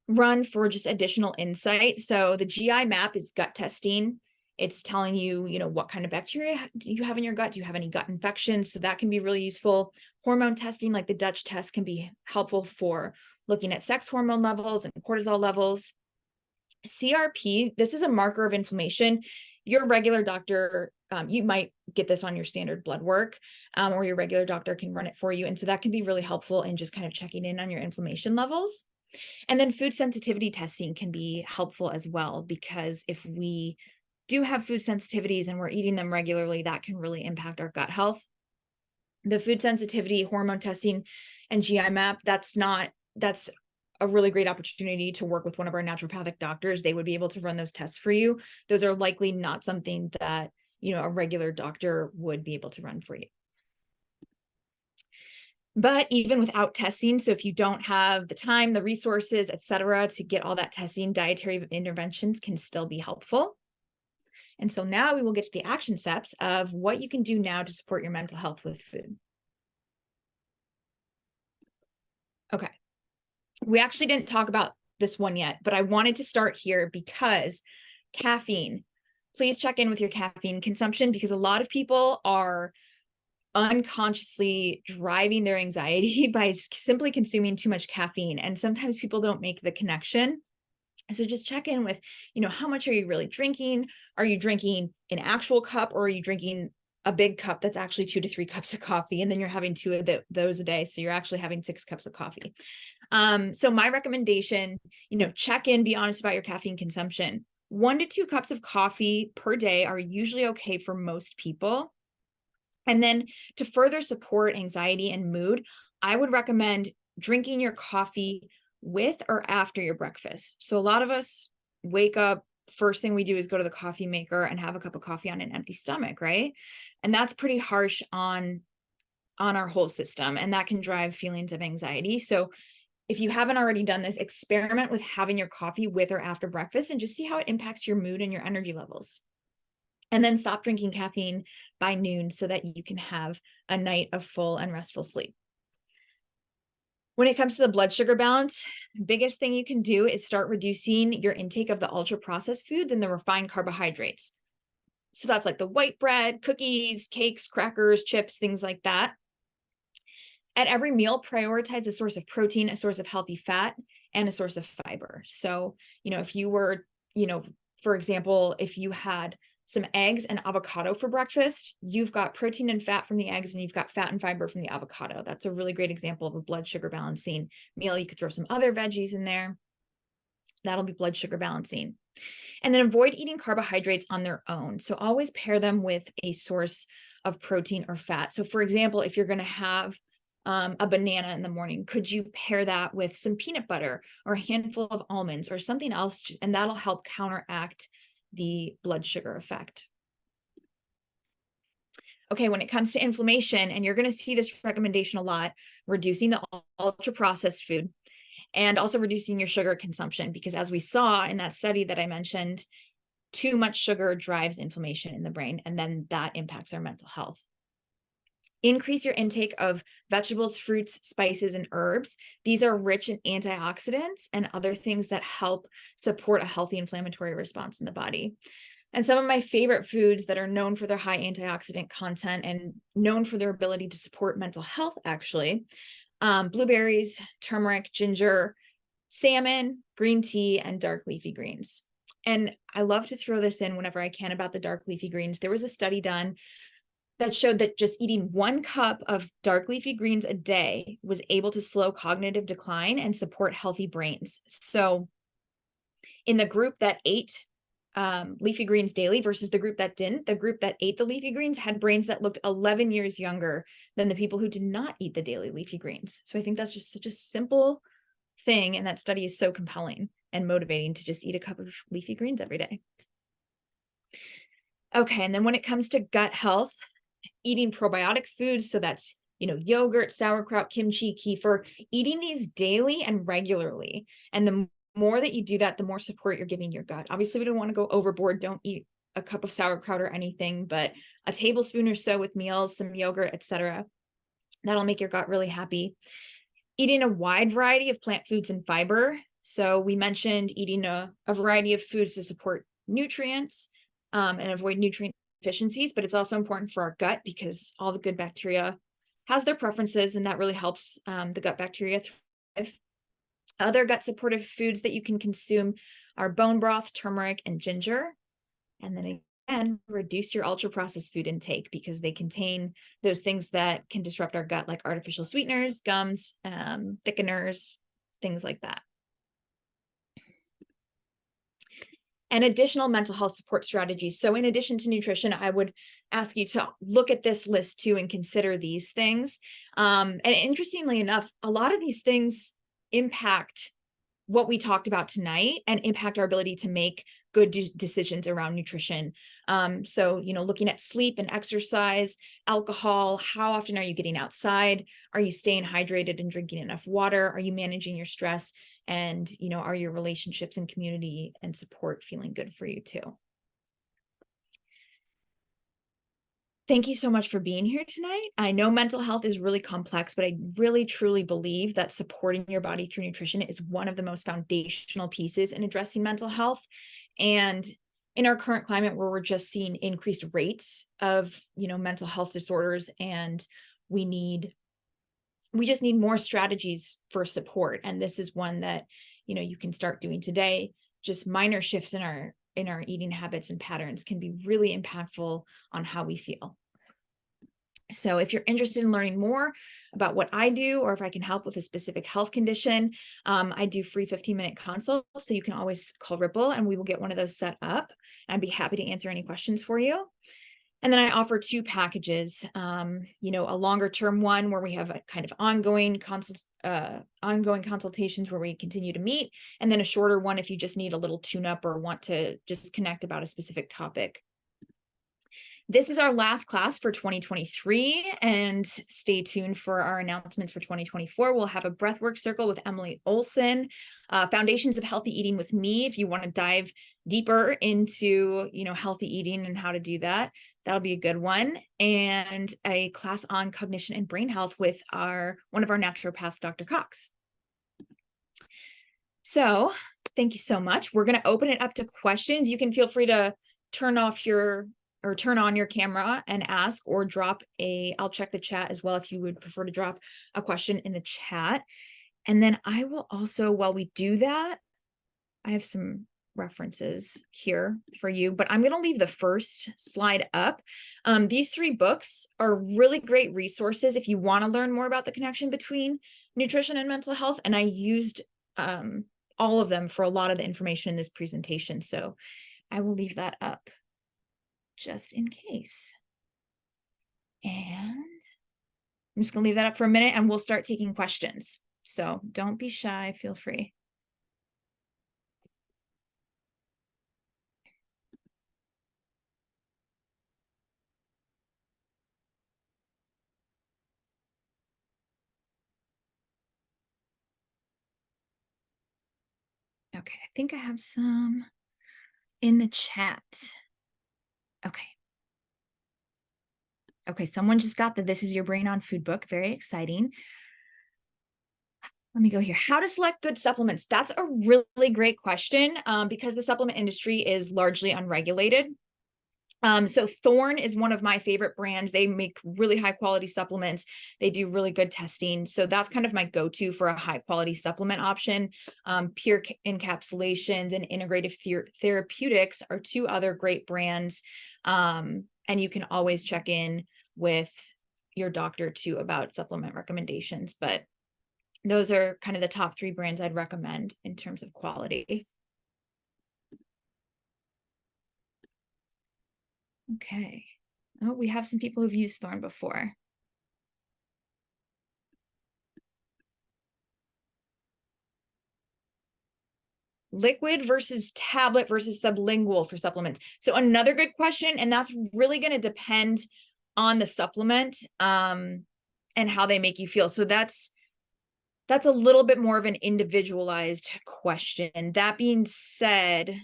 run for just additional insight. So the GI map is gut testing. It's telling you, what kind of bacteria do you have in your gut? Do you have any gut infections? So that can be really useful. Hormone testing, like the Dutch test, can be helpful for looking at sex hormone levels and cortisol levels. CRP, this is a marker of inflammation. Your regular doctor, you might get this on your standard blood work, or your regular doctor can run it for you. And so that can be really helpful in just kind of checking in on your inflammation levels. And then food sensitivity testing can be helpful as well, because if we do have food sensitivities and we're eating them regularly, that can really impact our gut health. The food sensitivity, hormone testing, and GI map, that's a really great opportunity to work with one of our naturopathic doctors. They would be able to run those tests for you. Those are likely not something that, a regular doctor would be able to run for you. But even without testing, so if you don't have the time, the resources, etc., to get all that testing, dietary interventions can still be helpful. And so now we will get to the action steps of what you can do now to support your mental health with food. Okay. We actually didn't talk about this one yet, but I wanted to start here because caffeine. Please check in with your caffeine consumption, because a lot of people are unconsciously driving their anxiety by simply consuming too much caffeine. And sometimes people don't make the connection. So just check in with, how much are you really drinking? Are you drinking an actual cup, or are you drinking a big cup that's actually 2 to 3 cups of coffee? And then you're having 2 of those a day. So you're actually having 6 cups of coffee. So my recommendation, check in, be honest about your caffeine consumption. 1 to 2 cups of coffee per day are usually okay for most people. And then to further support anxiety and mood, I would recommend drinking your coffee with or after your breakfast. So a lot of us wake up, first thing we do is go to the coffee maker and have a cup of coffee on an empty stomach, right? And that's pretty harsh on our whole system, and that can drive feelings of anxiety. So if you haven't already done this, experiment with having your coffee with or after breakfast and just see how it impacts your mood and your energy levels. And then stop drinking caffeine by noon so that you can have a night of full and restful sleep. When it comes to the blood sugar balance, biggest thing you can do is start reducing your intake of the ultra processed foods and the refined carbohydrates. So that's like the white bread, cookies, cakes, crackers, chips, things like that. At every meal, prioritize a source of protein, a source of healthy fat, and a source of fiber. So, if you were, for example, if you had some eggs and avocado for breakfast, you've got protein and fat from the eggs, and you've got fat and fiber from the avocado. That's a really great example of a blood sugar balancing meal. You could throw some other veggies in there. That'll be blood sugar balancing. And then avoid eating carbohydrates on their own. So always pair them with a source of protein or fat. So for example, if you're going to have a banana in the morning, could you pair that with some peanut butter or a handful of almonds or something else? And that'll help counteract the blood sugar effect. Okay, when it comes to inflammation, and you're going to see this recommendation a lot, reducing the ultra processed food and also reducing your sugar consumption, because as we saw in that study that I mentioned, too much sugar drives inflammation in the brain, and then that impacts our mental health. Increase your intake of vegetables, fruits, spices, and herbs. These are rich in antioxidants and other things that help support a healthy inflammatory response in the body. And some of my favorite foods that are known for their high antioxidant content and known for their ability to support mental health, actually, blueberries, turmeric, ginger, salmon, green tea, and dark leafy greens. And I love to throw this in whenever I can about the dark leafy greens. There was a study done that showed that just eating 1 cup of dark leafy greens a day was able to slow cognitive decline and support healthy brains. So in the group that ate leafy greens daily versus the group that didn't, the group that ate the leafy greens had brains that looked 11 years younger than the people who did not eat the daily leafy greens. So I think that's just such a simple thing. And that study is so compelling and motivating to just eat a cup of leafy greens every day. Okay. And then when it comes to gut health, eating probiotic foods, so that's, yogurt, sauerkraut, kimchi, kefir, eating these daily and regularly. And the more that you do that, the more support you're giving your gut. Obviously, we don't want to go overboard. Don't eat a cup of sauerkraut or anything, but a tablespoon or so with meals, some yogurt, etc. That'll make your gut really happy. Eating a wide variety of plant foods and fiber. So we mentioned eating a variety of foods to support nutrients and avoid nutrient deficiencies, but it's also important for our gut because all the good bacteria has their preferences, and that really helps the gut bacteria thrive. Other gut supportive foods that you can consume are bone broth, turmeric, and ginger. And then again, reduce your ultra processed food intake because they contain those things that can disrupt our gut, like artificial sweeteners, gums, thickeners, things like that. And additional mental health support strategies. So in addition to nutrition, I would ask you to look at this list too and consider these things. And interestingly enough, a lot of these things impact what we talked about tonight and impact our ability to make good decisions around nutrition. So, looking at sleep and exercise, alcohol, how often are you getting outside? Are you staying hydrated and drinking enough water? Are you managing your stress? And, are your relationships and community and support feeling good for you too? Thank you so much for being here tonight. I know mental health is really complex, but I really truly believe that supporting your body through nutrition is one of the most foundational pieces in addressing mental health. And in our current climate where we're just seeing increased rates of, mental health disorders, and we just need more strategies for support. And this is one that, you can start doing today. Just minor shifts in our eating habits and patterns can be really impactful on how we feel. So if you're interested in learning more about what I do, or if I can help with a specific health condition, I do free 15-minute consults. So you can always call Ripple and we will get one of those set up. I'd be happy to answer any questions for you. And then I offer 2 packages, a longer term one where we have a kind of ongoing consultations where we continue to meet, and then a shorter one if you just need a little tune-up or want to just connect about a specific topic. This is our last class for 2023, and stay tuned for our announcements for 2024. We'll have a breathwork circle with Emily Olson, foundations of healthy eating with me. If you want to dive deeper into, healthy eating and how to do that, that'll be a good one. And a class on cognition and brain health with one of our naturopaths, Dr. Cox. So thank you so much. We're going to open it up to questions. You can feel free to turn on your camera and ask, or I'll check the chat as well if you would prefer to drop a question in the chat. And then I will also, while we do that, I have some references here for you, but I'm going to leave the first slide up. These 3 books are really great resources if you want to learn more about the connection between nutrition and mental health. And I used all of them for a lot of the information in this presentation. So I will leave that up just in case. And I'm just going to leave that up for a minute and we'll start taking questions. So don't be shy, feel free. Okay, I think I have some in the chat. Okay, someone just got the This Is Your Brain on Food book. Very exciting. Let me go here. How to select good supplements. That's a really great question because the supplement industry is largely unregulated. So Thorne is one of my favorite brands. They make really high quality supplements. They do really good testing. So that's kind of my go-to for a high quality supplement option. Pure Encapsulations and Integrative Therapeutics are two other great brands. And you can always check in with your doctor too about supplement recommendations. But those are kind of the top 3 brands I'd recommend in terms of quality. Okay. Oh, we have some people who've used Thorne before. Liquid versus tablet versus sublingual for supplements. So another good question, and that's really going to depend on the supplement and how they make you feel. So that's a little bit more of an individualized question. That being said,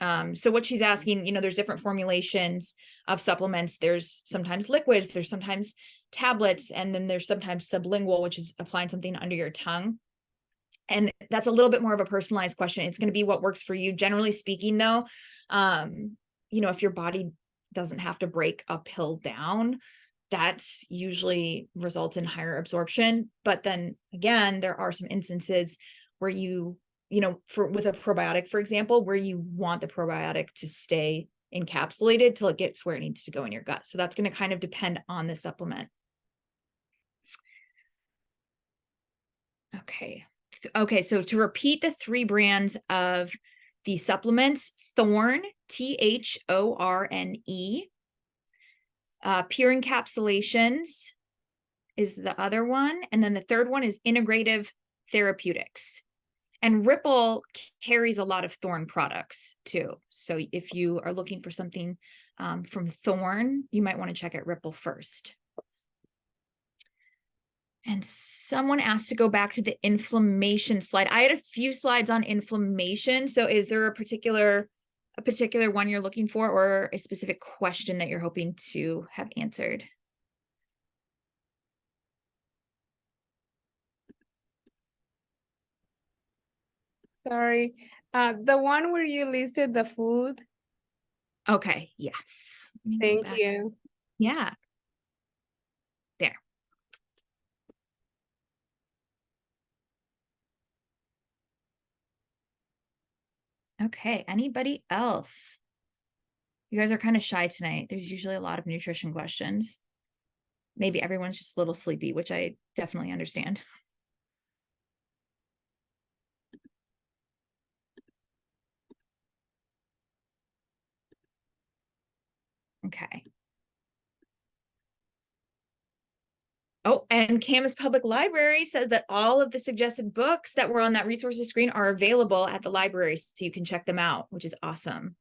so what she's asking, there's different formulations of supplements. There's sometimes liquids, there's sometimes tablets, and then there's sometimes sublingual, which is applying something under your tongue. And that's a little bit more of a personalized question. It's going to be what works for you. Generally speaking, though, if your body doesn't have to break a pill down, that's usually results in higher absorption. But then again, there are some instances where with a probiotic, for example, where you want the probiotic to stay encapsulated till it gets where it needs to go in your gut. So that's going to kind of depend on the supplement. Okay, so to repeat the 3 brands of the supplements: Thorne, THORNE, Pure Encapsulations is the other one, and then the third one is Integrative Therapeutics. And Ripple carries a lot of Thorne products too. So if you are looking for something from Thorne, you might want to check out Ripple first. And someone asked to go back to the inflammation slide. I had a few slides on inflammation. So is there a particular one you're looking for, or a specific question that you're hoping to have answered? Sorry. The one where you listed the food. Okay, yes. Thank you. Yeah. There. Okay, anybody else? You guys are kind of shy tonight. There's usually a lot of nutrition questions. Maybe everyone's just a little sleepy, which I definitely understand. Okay. Oh, and Camas Public Library says that all of the suggested books that were on that resources screen are available at the library, so you can check them out, which is awesome.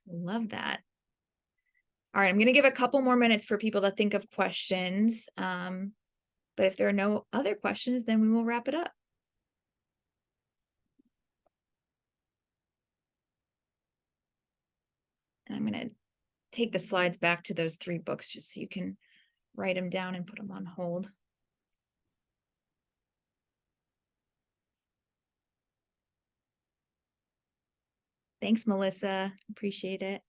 Love that. All right, I'm going to give a couple more minutes for people to think of questions. But if there are no other questions, then we will wrap it up. And I'm going to take the slides back to those 3 books just so you can write them down and put them on hold. Thanks, Melissa. Appreciate it.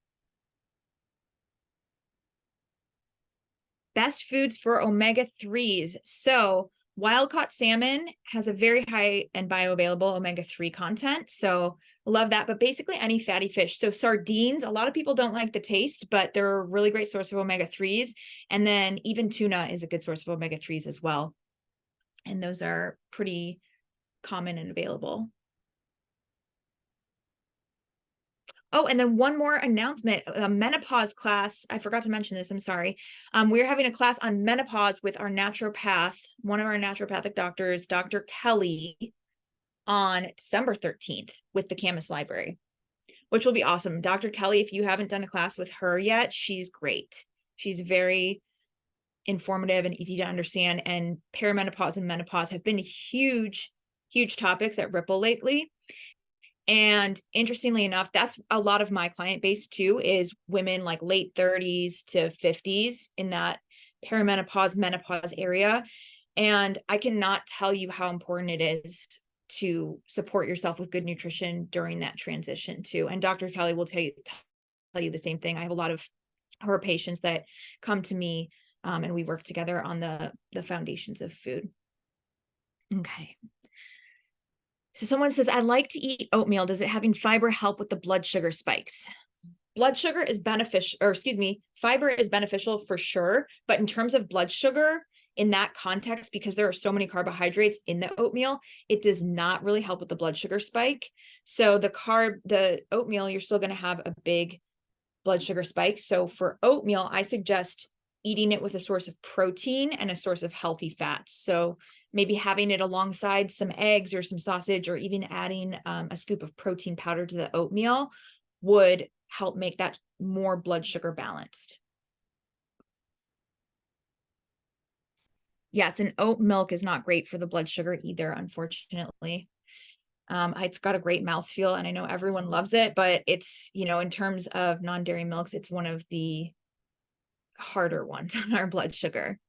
Best foods for omega-3s. So wild-caught salmon has a very high and bioavailable omega-3 content. So love that. But basically any fatty fish. So sardines, a lot of people don't like the taste, but they're a really great source of omega-3s. And then even tuna is a good source of omega-3s as well. And those are pretty common and available. Oh, and then one more announcement, a menopause class. I forgot to mention this, I'm sorry. We're having a class on menopause with our naturopath, one of our naturopathic doctors, Dr. Kelly, on December 13th with the Camas Library, which will be awesome. Dr. Kelly, if you haven't done a class with her yet, she's great. She's very informative and easy to understand. And perimenopause and menopause have been huge, huge topics at Ripple lately. And interestingly enough, that's a lot of my client base too, is women like late 30s to 50s in that perimenopause, menopause area. And I cannot tell you how important it is to support yourself with good nutrition during that transition too. And Dr. Kelly will tell you the same thing. I have a lot of her patients that come to me, and we work together on the foundations of food. Okay. So someone says, I like to eat oatmeal. Does it having fiber help with the blood sugar spikes? Blood sugar is beneficial, or excuse me, fiber is beneficial for sure. But in terms of blood sugar in that context, because there are so many carbohydrates in the oatmeal, it does not really help with the blood sugar spike. So the oatmeal, you're still going to have a big blood sugar spike. So for oatmeal, I suggest eating it with a source of protein and a source of healthy fats. So maybe having it alongside some eggs or some sausage, or even adding a scoop of protein powder to the oatmeal would help make that more blood sugar balanced. Yes, and oat milk is not great for the blood sugar either, unfortunately. It's got a great mouthfeel, and I know everyone loves it, but it's, in terms of non-dairy milks, it's one of the harder ones on our blood sugar.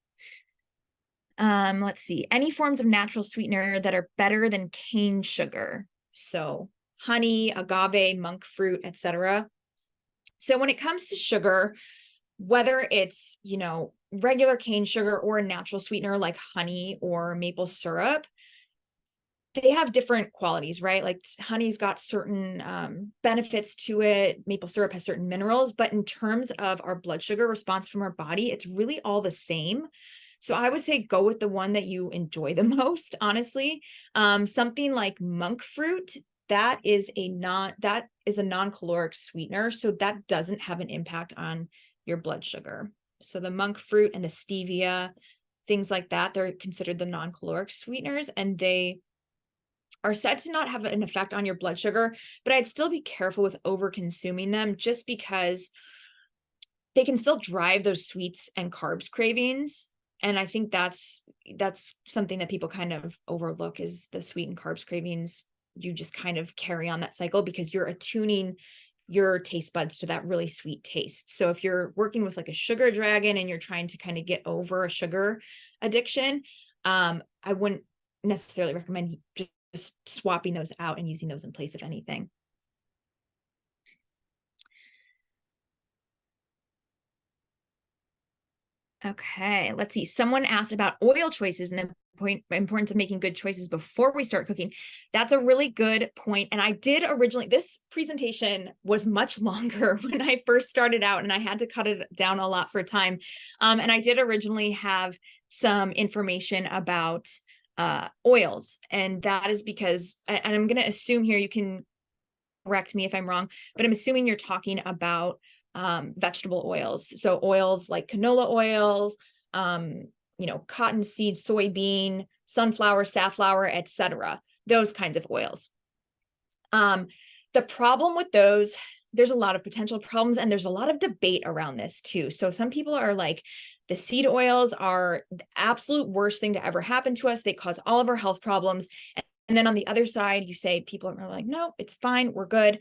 Let's see, any forms of natural sweetener that are better than cane sugar. So honey, agave, monk fruit, etc. So when it comes to sugar, whether it's, regular cane sugar or a natural sweetener like honey or maple syrup, they have different qualities, right? Like honey's got certain benefits to it. Maple syrup has certain minerals, but in terms of our blood sugar response from our body, it's really all the same. So I would say go with the one that you enjoy the most, honestly. Something like monk fruit, that is a non-caloric sweetener. So that doesn't have an impact on your blood sugar. So the monk fruit and the stevia, things like that, they're considered the non-caloric sweeteners, and they are said to not have an effect on your blood sugar, but I'd still be careful with over consuming them, just because they can still drive those sweets and carbs cravings. And I think that's something that people kind of overlook, is the sweet and carbs cravings. You just kind of carry on that cycle because you're attuning your taste buds to that really sweet taste. So if you're working with like a sugar dragon and you're trying to kind of get over a sugar addiction, I wouldn't necessarily recommend just swapping those out and using those in place of anything. Okay, let's see. Someone asked about oil choices and the importance of making good choices before we start cooking. That's a really good point. And I did originally, this presentation was much longer when I first started out, and I had to cut it down a lot for time. And I did originally have some information about oils, and that is because, and I'm going to assume here, you can correct me if I'm wrong, but I'm assuming you're talking about vegetable oils. So oils like canola oils, cottonseed, soybean, sunflower, safflower, etc. Those kinds of oils. The problem with those, there's a lot of potential problems, and there's a lot of debate around this too. So some people are like, the seed oils are the absolute worst thing to ever happen to us. They cause all of our health problems. And then on the other side, you say, people are like, no, it's fine, we're good.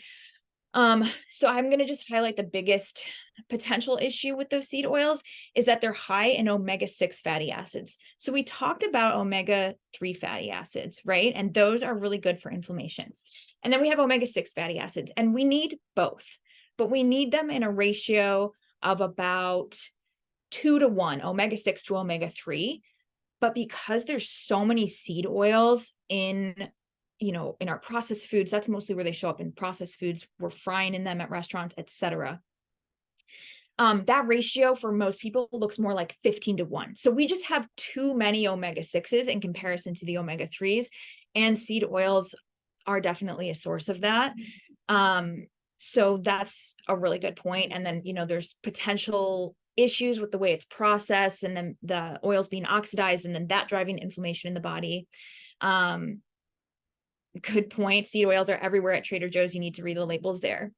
So I'm going to just highlight the biggest potential issue with those seed oils is that they're high in omega-6 fatty acids. So we talked about omega-3 fatty acids, right? And those are really good for inflammation. And then we have omega-6 fatty acids, and we need both, but we need them in a ratio of about 2 to 1, omega-6 to omega-3. But because there's so many seed oils in our processed foods, that's mostly where they show up, in processed foods. We're frying in them at restaurants, etc. That ratio for most people looks more like 15 to 1. So we just have too many omega-6s in comparison to the omega-3s, and seed oils are definitely a source of that. So that's a really good point. And then, there's potential issues with the way it's processed, and then the oils being oxidized, and then that driving inflammation in the body. Good point. Seed oils are everywhere at Trader Joe's. You need to read the labels there.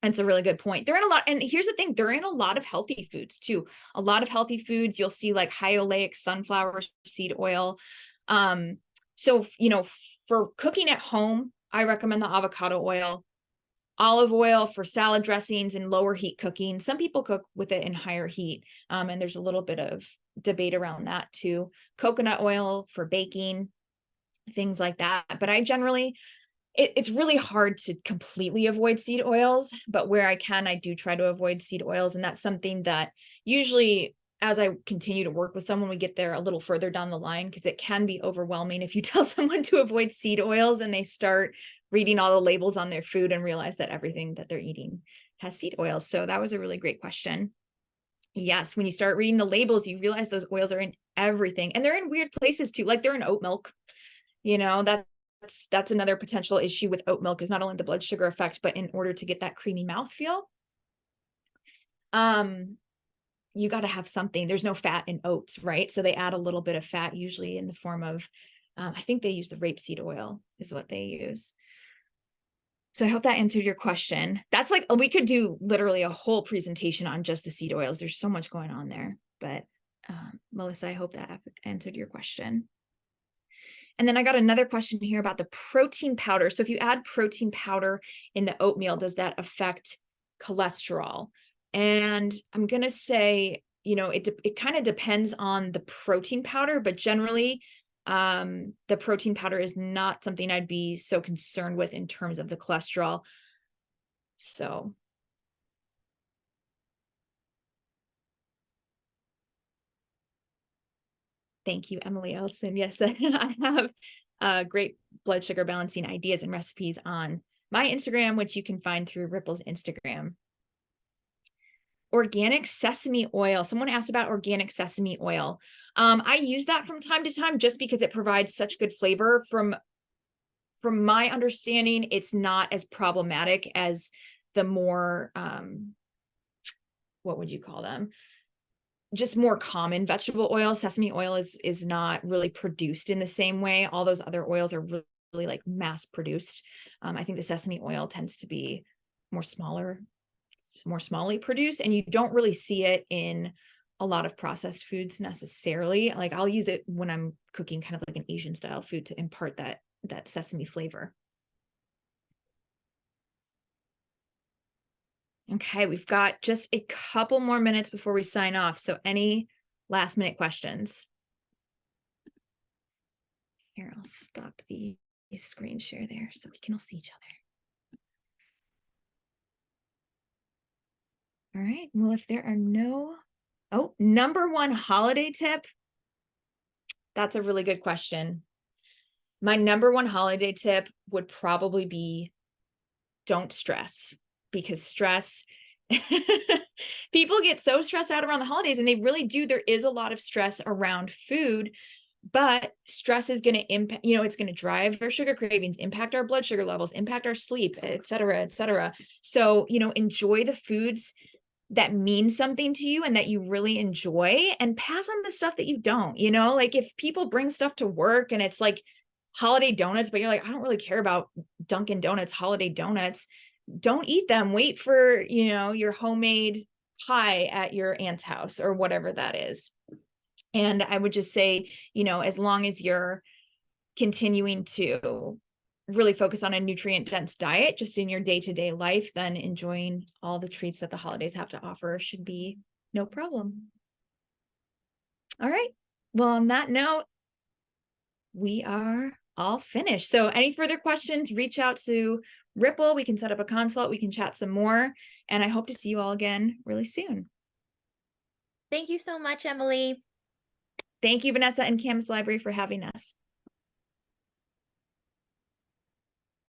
And it's a really good point. They're in a lot. And here's the thing, they're in a lot of healthy foods too. A lot of healthy foods, you'll see like high oleic sunflower seed oil. So, for cooking at home, I recommend the avocado oil. Olive oil for salad dressings and lower heat cooking. Some people cook with it in higher heat. And there's a little bit of debate around that too. Coconut oil for baking. things like that. But I generally, it's really hard to completely avoid seed oils, but where I can, I do try to avoid seed oils. And that's something that usually, as I continue to work with someone, we get there a little further down the line, because it can be overwhelming if you tell someone to avoid seed oils and they start reading all the labels on their food and realize that everything that they're eating has seed oils. So that was a really great question. Yes, when you start reading the labels, you realize those oils are in everything, and they're in weird places too. Like they're in oat milk. That's another potential issue with oat milk, is not only the blood sugar effect, but in order to get that creamy mouthfeel, you got to have something. There's no fat in oats, right? So they add a little bit of fat, usually in the form of, I think they use the rapeseed oil is what they use. So I hope that answered your question. That's like, we could do literally a whole presentation on just the seed oils. There's so much going on there, but Melissa, I hope that answered your question. And then I got another question here about the protein powder. So if you add protein powder in the oatmeal, does that affect cholesterol? And I'm going to say, it kind of depends on the protein powder, but generally the protein powder is not something I'd be so concerned with in terms of the cholesterol. So thank you, Emily Elson. Yes, I have great blood sugar balancing ideas and recipes on my Instagram, which you can find through Ripple's Instagram. Organic sesame oil. Someone asked about organic sesame oil. I use that from time to time just because it provides such good flavor. From my understanding, it's not as problematic as the more, what would you call them? Just more common vegetable oil. Sesame oil is not really produced in the same way. All those other oils are really like mass produced. I think the sesame oil tends to be more smallly produced, and you don't really see it in a lot of processed foods necessarily. Like I'll use it when I'm cooking kind of like an Asian style food to impart that sesame flavor. Okay, we've got just a couple more minutes before we sign off. So any last minute questions? Here, I'll stop the screen share there so we can all see each other. All right, well, if there are no, number one holiday tip. That's a really good question. My number one holiday tip would probably be don't stress, because stress, people get so stressed out around the holidays, and they really do. There is a lot of stress around food, but stress is going to impact, it's going to drive our sugar cravings, impact our blood sugar levels, impact our sleep, et cetera, et cetera. So, enjoy the foods that mean something to you and that you really enjoy, and pass on the stuff that you don't. Like if people bring stuff to work and it's like holiday donuts, but you're like, I don't really care about Dunkin' Donuts holiday donuts, don't eat them. Wait for, your homemade pie at your aunt's house or whatever that is. And I would just say, as long as you're continuing to really focus on a nutrient dense diet just in your day-to-day life, then enjoying all the treats that the holidays have to offer should be no problem. All right. Well, on that note, we are all finished. So any further questions, reach out to Ripple. We can set up a consult. We can chat some more. And I hope to see you all again really soon. Thank you so much, Emily. Thank you, Vanessa and Campus Library, for having us.